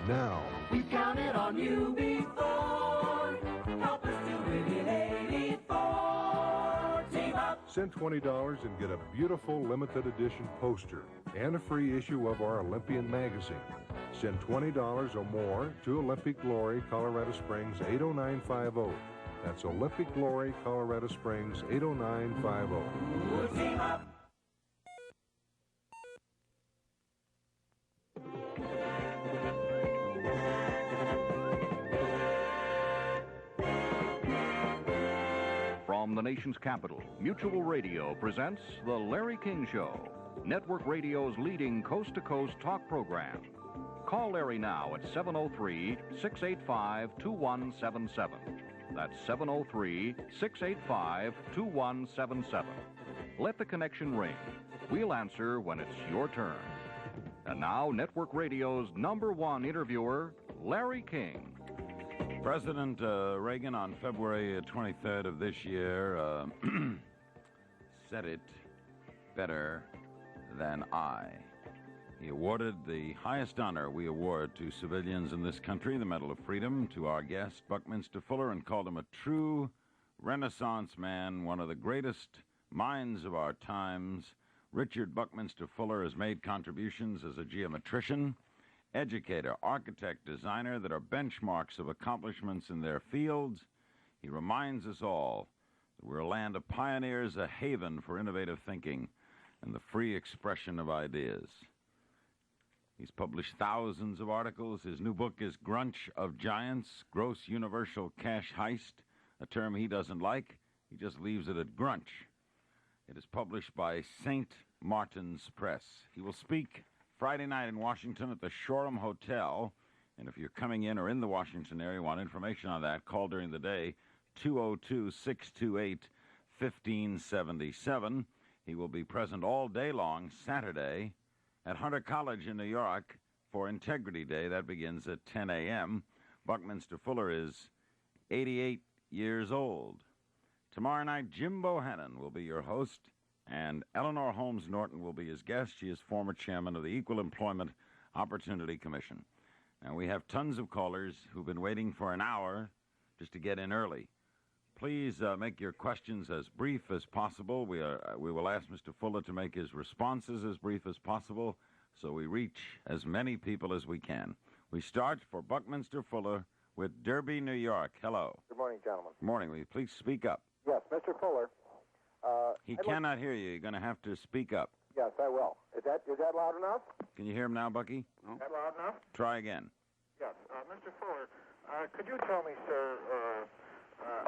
now. We counted on you before. Help us do it in 84. Team up. Send $20 and get a beautiful limited edition poster and a free issue of our Olympian magazine. Send $20 or more to Olympic Glory, Colorado Springs, 80950. That's Olympic Glory, Colorado Springs, 80950. Team up. From the nation's capital, Mutual Radio presents The Larry King Show, Network Radio's leading coast-to-coast talk program. Call Larry now at 703-685-2177. That's 703-685-2177. Let the connection ring. We'll answer when it's your turn. And now, Network Radio's #1 interviewer, Larry King. President Reagan, on February 23rd of this year, said it better than I. He awarded the highest honor we award to civilians in this country, the Medal of Freedom, to our guest, Buckminster Fuller, and called him a true Renaissance man, one of the greatest minds of our times. Richard Buckminster Fuller has made contributions as a geometrician, educator, architect, designer that are benchmarks of accomplishments in their fields. He reminds us all that we're a land of pioneers, a haven for innovative thinking and the free expression of ideas. He's published thousands of articles. His new book is Grunch of Giants, Gross Universal Cash Heist, a term he doesn't like. He just leaves it at grunch. It is published by St. Martin's Press. He will speak Friday night in Washington at the Shoreham Hotel. And if you're coming in or in the Washington area, want information on that, call during the day, 202-628-1577. He will be present all day long Saturday at Hunter College in New York for Integrity Day. That begins at 10 a.m. Buckminster Fuller is 88 years old. Tomorrow night, Jim Bohannon will be your host, and Eleanor Holmes Norton will be his guest. She is former chairman of the Equal Employment Opportunity Commission. Now, we have tons of callers who've been waiting for an hour just to get in early. Please make your questions as brief as possible. We will ask Mr. Fuller to make his responses as brief as possible so we reach as many people as we can. We start for Buckminster Fuller with Derby, New York. Hello. Good morning, gentlemen. Good morning. Will you please speak up? Yes, Mr. Fuller. He cannot hear you. You're going to have to speak up. Yes, I will. Is that loud enough? Can you hear him now, Bucky? No. Is that loud enough? Try again. Yes. Mr. Fuller, could you tell me, sir,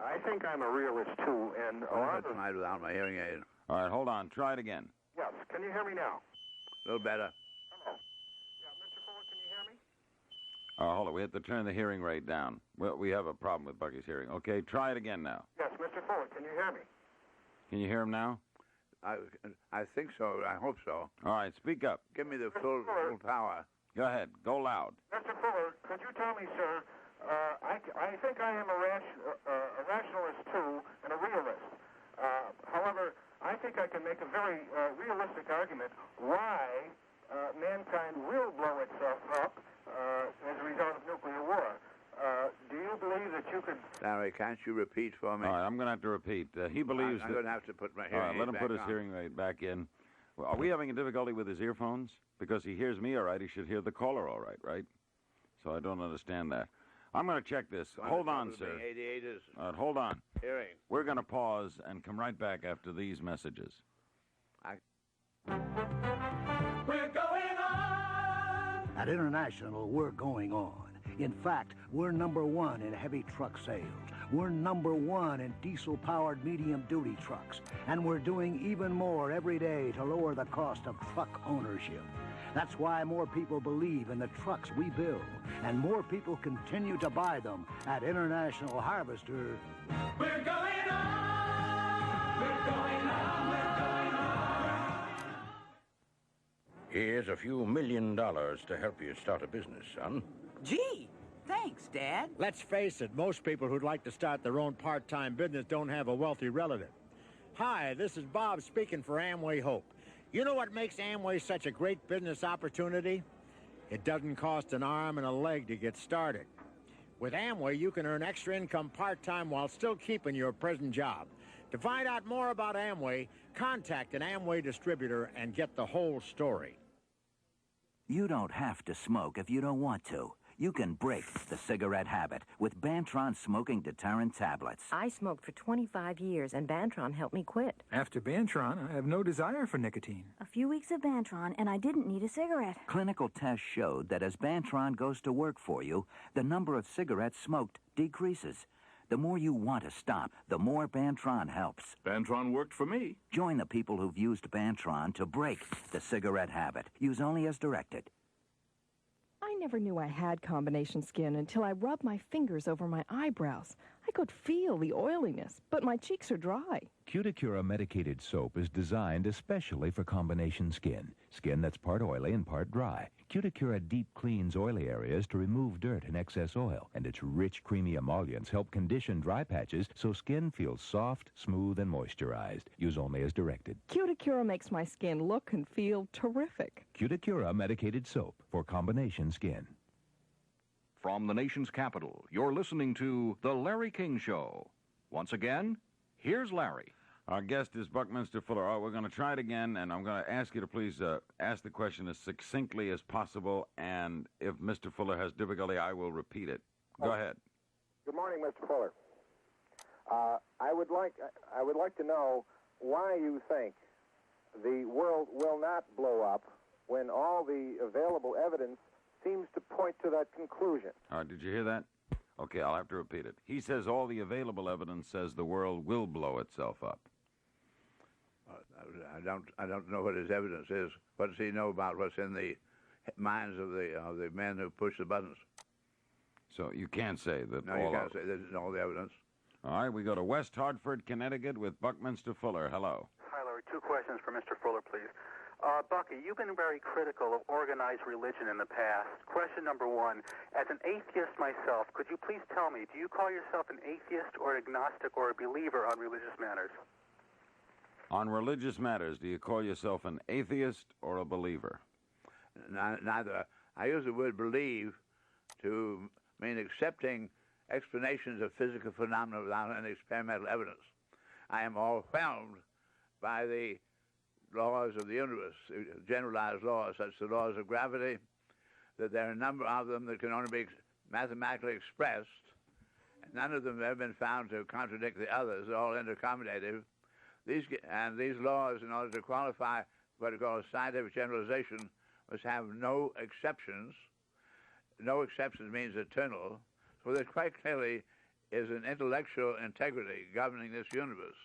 I think I'm a realist, too, and a lot of... tonight without my hearing aid. All right, hold on. Try it again. Yes. Can you hear me now? A little better. Hello. Yeah, Mr. Fuller, can you hear me? Hold on. We have to turn the hearing rate down. Well, we have a problem with Bucky's hearing. Okay, try it again now. Yes, Mr. Fuller, can you hear me? Can you hear him now? I think so. I hope so. All right, speak up. Give me the full power. Go ahead. Go loud. Mr. Fuller, could you tell me, sir, I think I am a rationalist, too, and a realist. However, I think I can make a very realistic argument why mankind will blow itself up as a result of nuclear war. Do you believe that you could... Larry, can't you repeat for me? All right, I'm going to have to repeat. He believes I'm going to have to put my hearing All right, let him back put his on. hearing rate back in. Well, are we having a difficulty with his earphones? Because he hears me all right, he should hear the caller all right, right? So I don't understand that. I'm going to check this. Hold on, sir. 88 is All right, hold on. hearing. We're going to pause and come right back after these messages. We're going on. At International, we're going on. In fact, we're #1 in heavy truck sales. We're #1 in diesel-powered medium-duty trucks. And we're doing even more every day to lower the cost of truck ownership. That's why more people believe in the trucks we build, and more people continue to buy them at International Harvester. We're going on. We're going on. We're going on. Here's a few $1 million to help you start a business, son. Gee, thanks, Dad. Let's face it, most people who'd like to start their own part-time business don't have a wealthy relative. Hi, this is Bob speaking for Amway Hope. You know what makes Amway such a great business opportunity? It doesn't cost an arm and a leg to get started. With Amway, you can earn extra income part-time while still keeping your present job. To find out more about Amway, contact an Amway distributor and get the whole story. You don't have to smoke if you don't want to. You can break the cigarette habit with Bantron smoking deterrent tablets. I smoked for 25 years, and Bantron helped me quit. After Bantron, I have no desire for nicotine. A few weeks of Bantron, and I didn't need a cigarette. Clinical tests showed that as Bantron goes to work for you, the number of cigarettes smoked decreases. The more you want to stop, the more Bantron helps. Bantron worked for me. Join the people who've used Bantron to break the cigarette habit. Use only as directed. I never knew I had combination skin until I rubbed my fingers over my eyebrows. I could feel the oiliness, but my cheeks are dry. Cuticura medicated soap is designed especially for combination skin that's part oily and part dry. Cuticura deep cleans oily areas to remove dirt and excess oil, and its rich, creamy emollients help condition dry patches so skin feels soft, smooth, and moisturized. Use only as directed. Cuticura makes my skin look and feel terrific. Cuticura medicated soap for combination skin. From the nation's capital, you're listening to The Larry King Show. Once again, here's Larry. Our guest is Buckminster Fuller. We're going to try it again, and I'm going to ask you to please ask the question as succinctly as possible, and if Mr. Fuller has difficulty, I will repeat it. Go ahead. Good morning, Mr. Fuller. I would like to know why you think the world will not blow up when all the available evidence seems to point to that conclusion. All right, did you hear that? Okay, I'll have to repeat it. He says all the available evidence says the world will blow itself up. I don't know what his evidence is. What does he know about what's in the minds of the men who push the buttons? So you can't say that. No, you can't say there's all the evidence. All right, we go to West Hartford, Connecticut, with Buckminster Fuller. Hello. Hi, Larry. 2 questions for Mr. Fuller, please. Bucky, you've been very critical of organized religion in the past. Question number 1, as an atheist myself, could you please tell me, do you call yourself an atheist or an agnostic or a believer on religious matters? On religious matters, do you call yourself an atheist or a believer? Neither. I use the word believe to mean accepting explanations of physical phenomena without any experimental evidence. I am overwhelmed by the laws of the universe, generalized laws, such as the laws of gravity, that there are a number of them that can only be mathematically expressed, and none of them have been found to contradict the others. They're all intercommutative. These laws, in order to qualify what we call a scientific generalization, must have no exceptions. No exceptions means eternal. So there quite clearly is an intellectual integrity governing this universe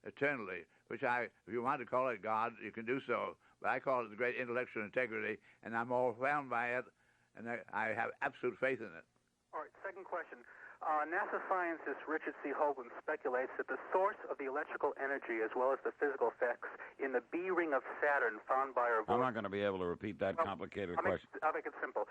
eternally, which if you want to call it God, you can do so. But I call it the great intellectual integrity, and I'm overwhelmed by it, and I have absolute faith in it. All right, second question. NASA scientist Richard C. Hoagland speculates that the source of the electrical energy as well as the physical effects in the B ring of Saturn found by our... I'm not going to be able to repeat that complicated question. I'll make it simple.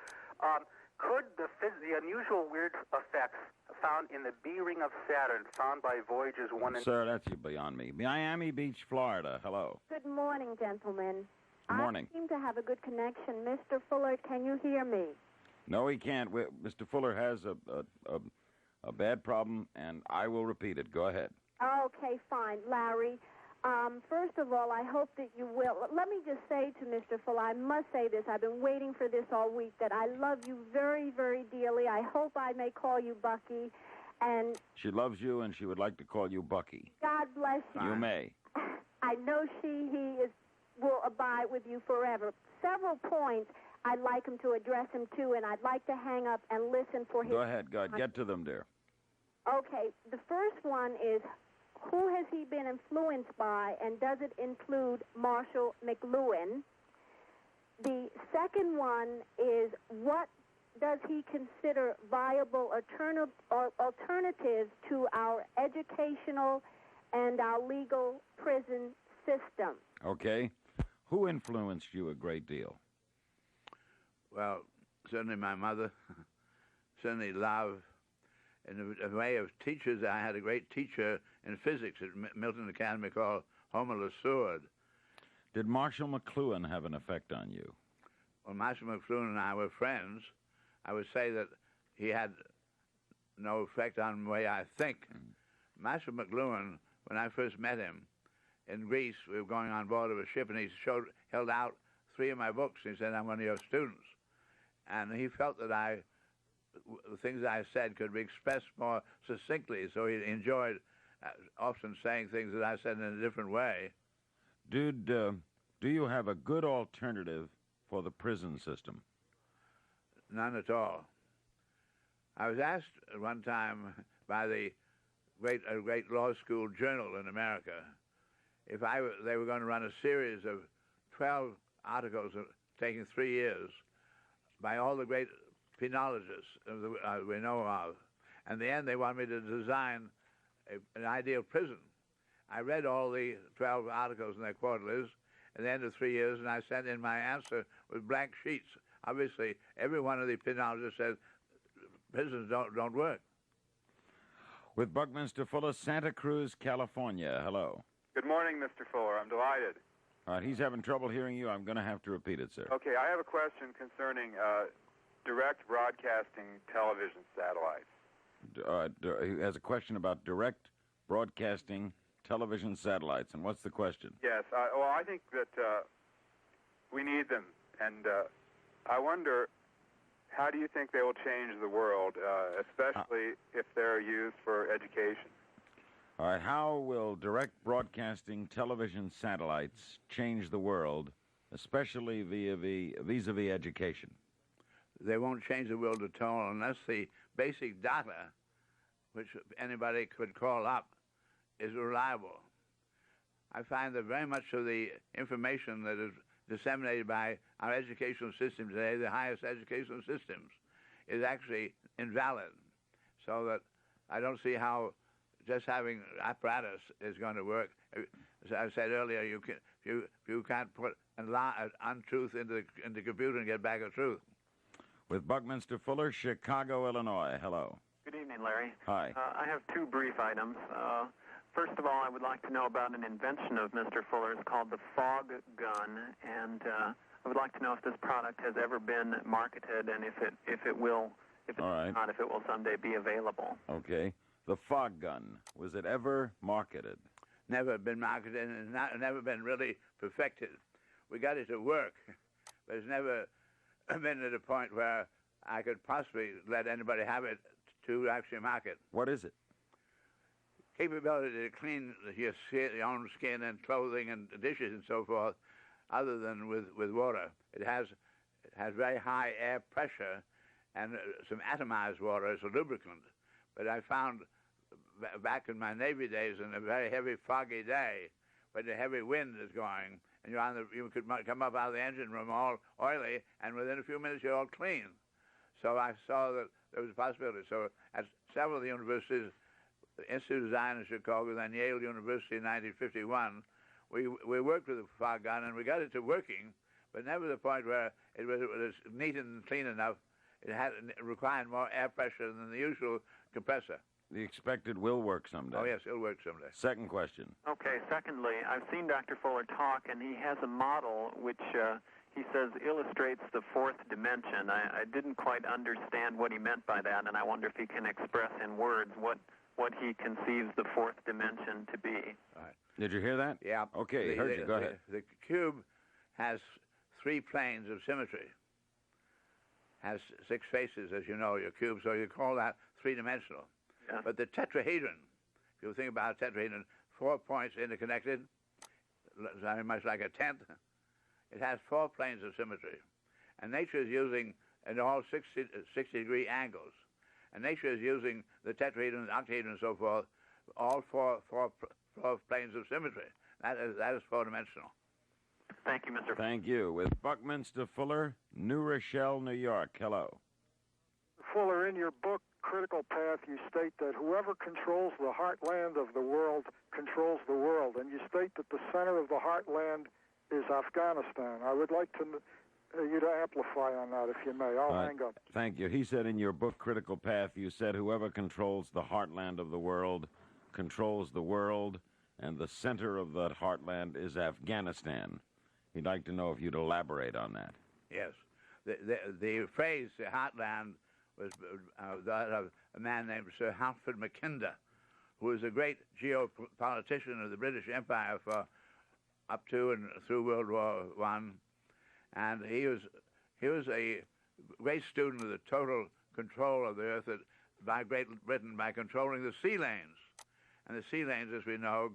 Could the unusual weird effects found in the B ring of Saturn found by Voyagers 1 and... Sir, that's beyond me. Miami Beach, Florida. Hello. Good morning, gentlemen. Good morning. I seem to have a good connection. Mr. Fuller, can you hear me? No, he can't. Mr. Fuller has a bad problem, and I will repeat it. Go ahead. Okay, fine. Larry, first of all, I hope that you will. Let me just say to Mr. Fuller, I must say this. I've been waiting for this all week, that I love you very, very dearly. I hope I may call you Bucky. And she loves you, and she would like to call you Bucky. God bless you. You may. I know he will abide with you forever. Several points I'd like him to address him to, and I'd like to hang up and listen for his... Go ahead. Get to them, dear. Okay. The first one is, who has he been influenced by, and does it include Marshall McLuhan? The second one is, what does he consider viable alternatives to our educational and our legal prison system? Okay. Who influenced you a great deal? Well, certainly my mother, certainly love. In the way of teachers, I had a great teacher in physics at Milton Academy called Homer LeSourd. Did Marshall McLuhan have an effect on you? when Marshall McLuhan and I were friends, I would say that he had no effect on the way I think. Marshall McLuhan, when I first met him in Greece, we were going on board of a ship, and he held out 3 of my books. He said, "I'm one of your students." And he felt that the things I said could be expressed more succinctly, so he enjoyed often saying things that I said in a different way. Dude, do you have a good alternative for the prison system? None at all. I was asked one time by the great law school journal in America if they were going to run a series of 12 articles taking 3 years by all the great penologists we know of. And in the end, they wanted me to design an ideal prison. I read all the 12 articles in their quarterlies at the end of 3 years, and I sent in my answer with blank sheets. Obviously, every one of the penologists said prisons don't work. With Buckminster Fuller, Santa Cruz, California. Hello. Good morning, Mr. Fuller. I'm delighted. All right, he's having trouble hearing you. I'm going to have to repeat it, sir. Okay, I have a question concerning direct broadcasting television satellites. He has a question about direct broadcasting television satellites. And what's the question? Yes, well, I think that we need them. And I wonder, how do you think they will change the world, especially if they're used for education? All right, how will direct broadcasting television satellites change the world, especially vis-a-vis education? They won't change the world at all unless the basic data, which anybody could call up, is reliable. I find that very much of the information that is disseminated by our educational system today, the highest educational systems, is actually invalid. So that I don't see how just having apparatus is going to work. As I said earlier, you can't put an untruth into the computer and get back a truth. With Buckminster Fuller, Chicago, Illinois. Hello. Good evening, Larry. Hi. I have 2 brief items. First of all, I would like to know about an invention of Mr. Fuller's called the fog gun, and I would like to know if this product has ever been marketed, and if it will someday be available. Okay. The fog gun, was it ever marketed? Never been marketed, and never been really perfected. We got it to work, but it's never been at a point where I could possibly let anybody have it to actually market. What is it? Capability to clean your own skin and clothing and dishes and so forth, other than with water. It has very high air pressure and some atomized water as a lubricant. But I found back in my Navy days, in a very heavy, foggy day, when the heavy wind is going, and you could come up out of the engine room all oily, and within a few minutes you're all clean. So I saw that there was a possibility. So at several of the universities, the Institute of Design in Chicago, then Yale University in 1951, we worked with the fog gun, and we got it to working, but never to the point where it was neat and clean enough. It required more air pressure than the usual compressor. The expected will work someday. Oh, yes, it'll work someday. Second question. Okay, secondly, I've seen Dr. Fuller talk, and he has a model which he says illustrates the 4th dimension. I didn't quite understand what he meant by that, and I wonder if he can express in words what he conceives the 4th dimension to be. All right. Did you hear that? Yeah. Okay, heard you. Go ahead. The cube has 3 planes of symmetry. Has 6 faces, as you know, your cube, so you call that 3-dimensional. Yeah. But the tetrahedron, if you think about a tetrahedron, 4 points interconnected, very much like a tent, it has 4 planes of symmetry. And nature is using, in all 60-degree angles, and nature is using the tetrahedron, octahedron, and so forth, all four planes of symmetry. That is 4-dimensional. Thank you, Mr. Thank you. With Buckminster Fuller, New Rochelle, New York. Hello. Fuller, in your book, Critical Path, you state that whoever controls the heartland of the world controls the world, and you state that the center of the heartland is Afghanistan. I would like you to amplify on that, if you may. I'll hang up. Thank you. He said in your book, Critical Path, you said whoever controls the heartland of the world controls the world, and the center of that heartland is Afghanistan. He'd like to know if you'd elaborate on that. Yes. the phrase the heartland was that of a man named Sir Halford Mackinder, who was a great geopolitician of the British Empire for up to and through World War I, and he was a great student of the total control of the earth by Great Britain by controlling the sea lanes. And the sea lanes, as we know,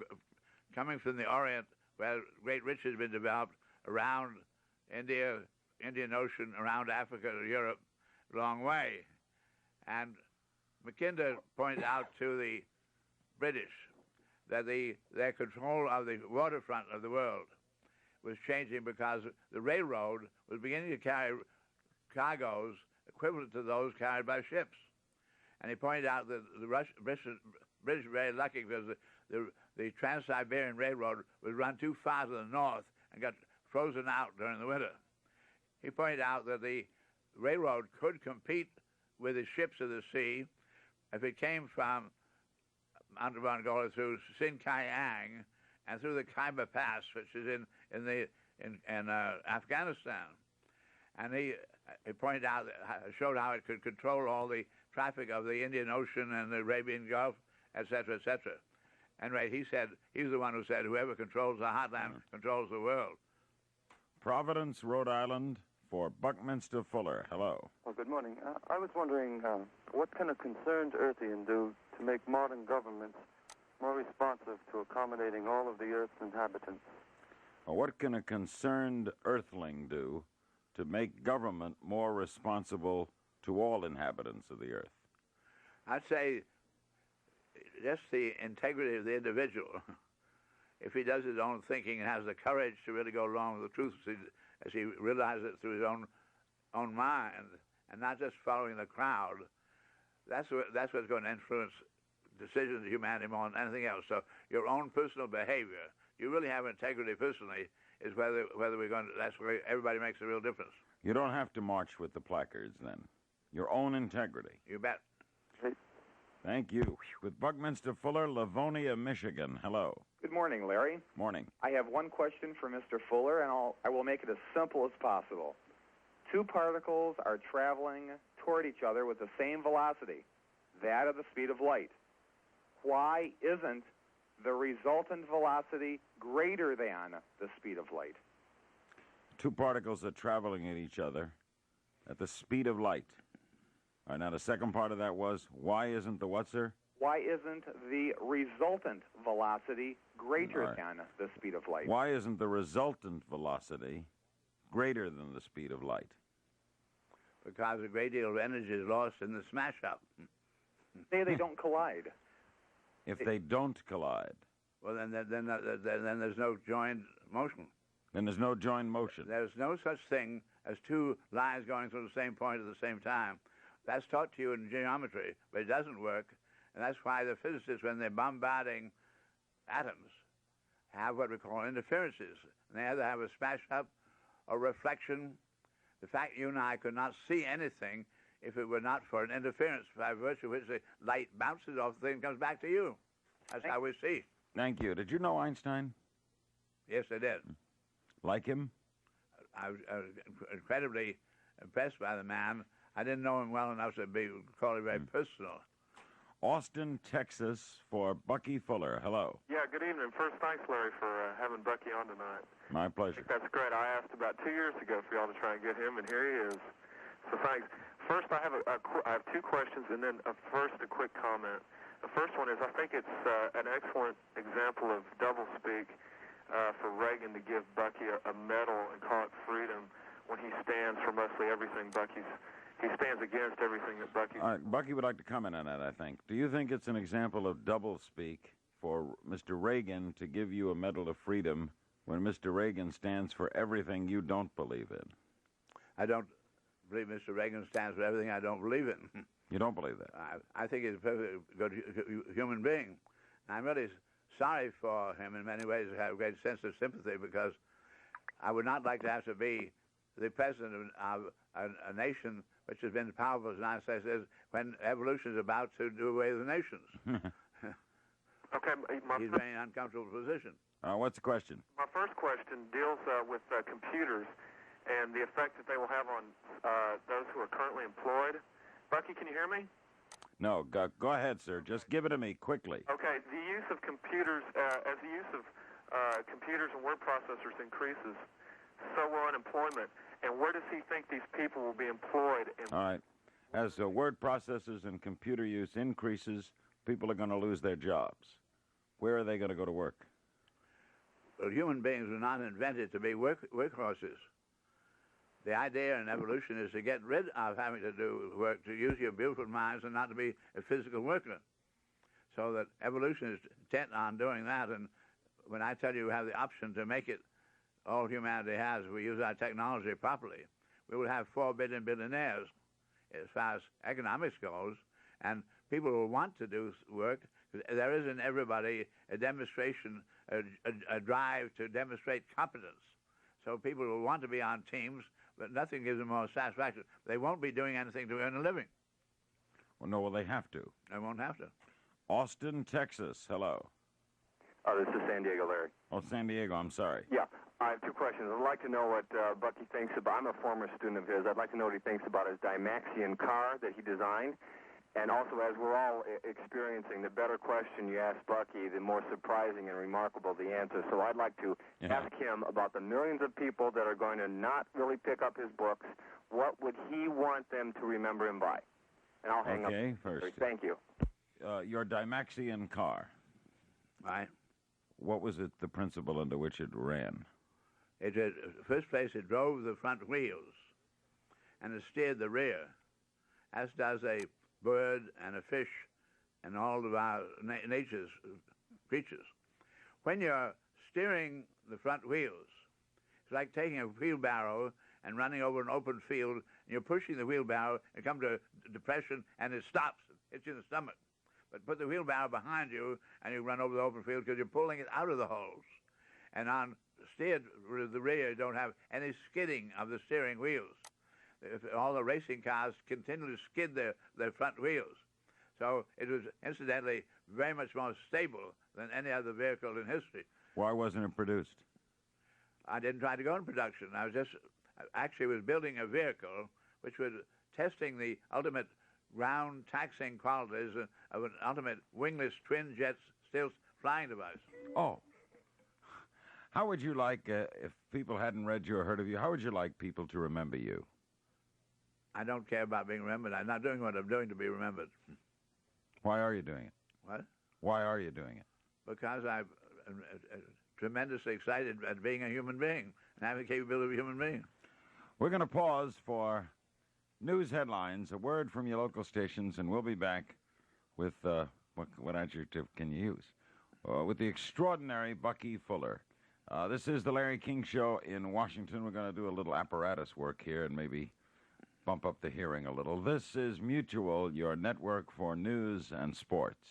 coming from the Orient, where great riches have been developed around India, Indian Ocean, around Africa to Europe, a long way. And Mackinder pointed out to the British that their control of the waterfront of the world was changing because the railroad was beginning to carry cargoes equivalent to those carried by ships. And he pointed out that the British were very lucky because the Trans-Siberian Railroad was run too far to the north and got frozen out during the winter. He pointed out that the railroad could compete with the ships of the sea if it came from under Mongolia through Sinkiang and through the Khyber Pass, which is in Afghanistan. And he pointed out, showed how it could control all the traffic of the Indian Ocean and the Arabian Gulf, etc., etc. Anyway, he was the one who said, whoever controls the heartland controls the world. Providence, Rhode Island, for Buckminster Fuller. Hello. Well, good morning. I was wondering, what can a concerned Earthian do to make modern governments more responsive to accommodating all of the Earth's inhabitants? Well, what can a concerned Earthling do to make government more responsible to all inhabitants of the Earth? I'd say just the integrity of the individual. If he does his own thinking and has the courage to really go along with the truth as he realizes it through his own mind, and not just following the crowd, that's what's going to influence decisions of humanity more than anything else. So your own personal behavior, you really have integrity personally, is whether we're going to, that's where everybody makes a real difference. You don't have to march with the placards then. Your own integrity. You bet. Thank you. With Buckminster Fuller, Livonia, Michigan. Hello. Good morning, Larry. Morning. I have one question for Mr. Fuller, and I will make it as simple as possible. Two particles are traveling toward each other with the same velocity, that of the speed of light. Why isn't the resultant velocity greater than the speed of light? Two particles are traveling at each other at the speed of light. All right, now the second part of that was, why isn't the what, sir? Why isn't the resultant velocity greater than the speed of light? Why isn't the resultant velocity greater than the speed of light? Because a great deal of energy is lost in the smash-up. Say they don't collide. If they don't collide. Well, then there's no joined motion. Then there's no joined motion. There's no such thing as two lines going through the same point at the same time. That's taught to you in geometry, but it doesn't work. And that's why the physicists, when they're bombarding atoms, have what we call interferences. And they either have a smash-up or reflection. The fact you and I could not see anything if it were not for an interference, by virtue of which the light bounces off the thing and comes back to you. That's how we see. Thank you. Did you know Einstein? Yes, I did. Like him? I was incredibly impressed by the man. I didn't know him well enough to call him very personal. Austin, Texas, for Bucky Fuller. Hello. Yeah, good evening. First, thanks, Larry, for having Bucky on tonight. My pleasure. I think that's great. I asked about 2 years ago for y'all to try and get him, and here he is. So thanks. First, I have two questions, and then first a quick comment. The first one is I think it's an excellent example of doublespeak for Reagan to give Bucky a medal and call it freedom when he stands for mostly everything he stands against everything that Bucky's... All right, Bucky would like to comment on that, I think. Do you think it's an example of doublespeak for Mr. Reagan to give you a Medal of Freedom when Mr. Reagan stands for everything you don't believe in? I don't believe Mr. Reagan stands for everything I don't believe in. You don't believe that? I think he's a perfectly good human being. I'm really sorry for him in many ways. I have a great sense of sympathy because I would not like to have to be the president of a nation which has been as powerful as the United States is when evolution is about to do away with the nations. Okay, he's in an uncomfortable position. What's the question? My first question deals with computers. and the effect that they will have on those who are currently employed. Bucky, can you hear me? No, go ahead, sir. Just give it to me quickly. Okay, the use of computers, as the use of computers and word processors increases, so will unemployment. And where does he think these people will be employed? All right. As word processors and computer use increases, people are going to lose their jobs. Where are they going to go to work? Well, human beings were not invented to be workhorses. The idea in evolution is to get rid of having to do work, to use your beautiful minds and not to be a physical worker. So that evolution is intent on doing that. And when I tell you we have the option to make it all humanity has, if we use our technology properly, we will have 4 billion billionaires as far as economics goes, and people will want to do work. There is in everybody a demonstration, a drive to demonstrate competence. So people will want to be on teams, but nothing gives them more satisfaction. They won't be doing anything to earn a living. Well, no, well, they have to. They won't have to. Austin, Texas. Hello. This is San Diego, Larry. Oh, San Diego, I'm sorry. Yeah, I have 2 questions. I'd like to know what Bucky thinks about. I'm a former student of his. I'd like to know what he thinks about his Dymaxion car that he designed. And also, as we're all experiencing, the better question you ask Bucky, the more surprising and remarkable the answer. So I'd like to ask him about the millions of people that are going to not really pick up his books. What would he want them to remember him by? And I'll hang up. Okay, first. Thank you. Your Dymaxion car. Right. What was it, the principle under which it ran? First place, it drove the front wheels, and it steered the rear, as does a bird and a fish and all of our nature's creatures. When you're steering the front wheels, it's like taking a wheelbarrow and running over an open field, and you're pushing the wheelbarrow, and come to a depression, and it stops, hits you in the stomach. But put the wheelbarrow behind you, and you run over the open field because you're pulling it out of the holes. And on steered with the rear, you don't have any skidding of the steering wheels. All the racing cars continually skid their front wheels. So it was, incidentally, very much more stable than any other vehicle in history. Why wasn't it produced? I didn't try to go into production. I was building a vehicle which was testing the ultimate ground taxing qualities of an ultimate wingless twin jet still flying device. Oh. How would you like, if people hadn't read you or heard of you, how would you like people to remember you? I don't care about being remembered. I'm not doing what I'm doing to be remembered. Why are you doing it? What? Why are you doing it? Because I'm tremendously excited at being a human being and having the capability of a human being. We're going to pause for news headlines, a word from your local stations, and we'll be back with, what adjective can you use? With the extraordinary Bucky Fuller. This is the Larry King Show in Washington. We're going to do a little apparatus work here and maybe bump up the hearing a little. This is Mutual, your network for news and sports.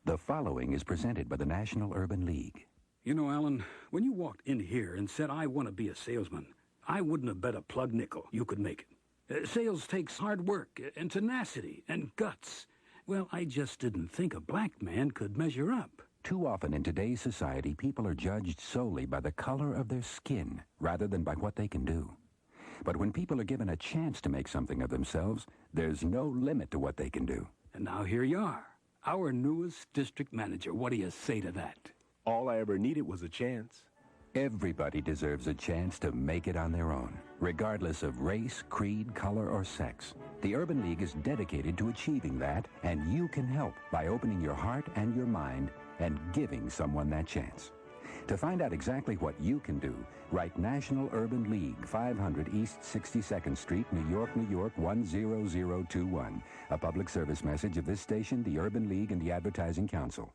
The following is presented by the National Urban League. You know, Alan, when you walked in here and said, I want to be a salesman, I wouldn't have bet a plug nickel you could make it. Sales takes hard work and tenacity and guts. Well, I just didn't think a black man could measure up. Too often in today's society, people are judged solely by the color of their skin rather than by what they can do. But when people are given a chance to make something of themselves, there's no limit to what they can do. And now here you are, our newest district manager. What do you say to that? All I ever needed was a chance. Everybody deserves a chance to make it on their own, regardless of race, creed, color, or sex. The Urban League is dedicated to achieving that, and you can help by opening your heart and your mind and giving someone that chance. To find out exactly what you can do, write National Urban League, 500 East 62nd Street, New York, New York, 10021. A public service message of this station, the Urban League, and the Advertising Council.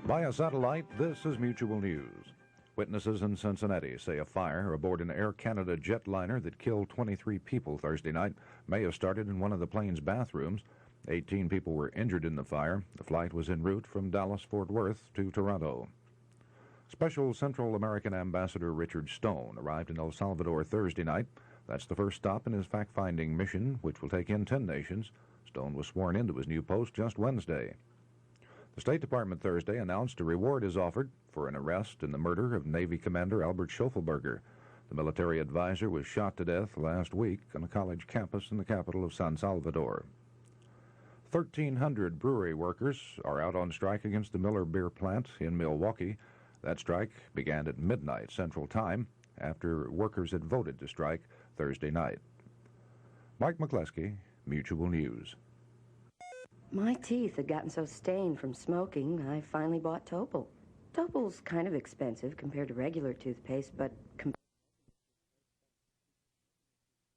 Via satellite, this is Mutual News. Witnesses in Cincinnati say a fire aboard an Air Canada jetliner that killed 23 people Thursday night may have started in one of the plane's bathrooms. 18 people were injured in the fire. The flight was en route from Dallas-Fort Worth to Toronto. Special Central American Ambassador Richard Stone arrived in El Salvador Thursday night. That's the first stop in his fact-finding mission, which will take in 10 nations. Stone was sworn into his new post just Wednesday. The State Department Thursday announced a reward is offered for an arrest in the murder of Navy Commander Albert Schoeffelberger. The military advisor was shot to death last week on a college campus in the capital of San Salvador. 1,300 brewery workers are out on strike against the Miller Beer Plant in Milwaukee. That strike began at midnight Central Time after workers had voted to strike Thursday night. Mike McCleskey, Mutual News. My teeth had gotten so stained from smoking, I finally bought Topol. Topol's kind of expensive compared to regular toothpaste, but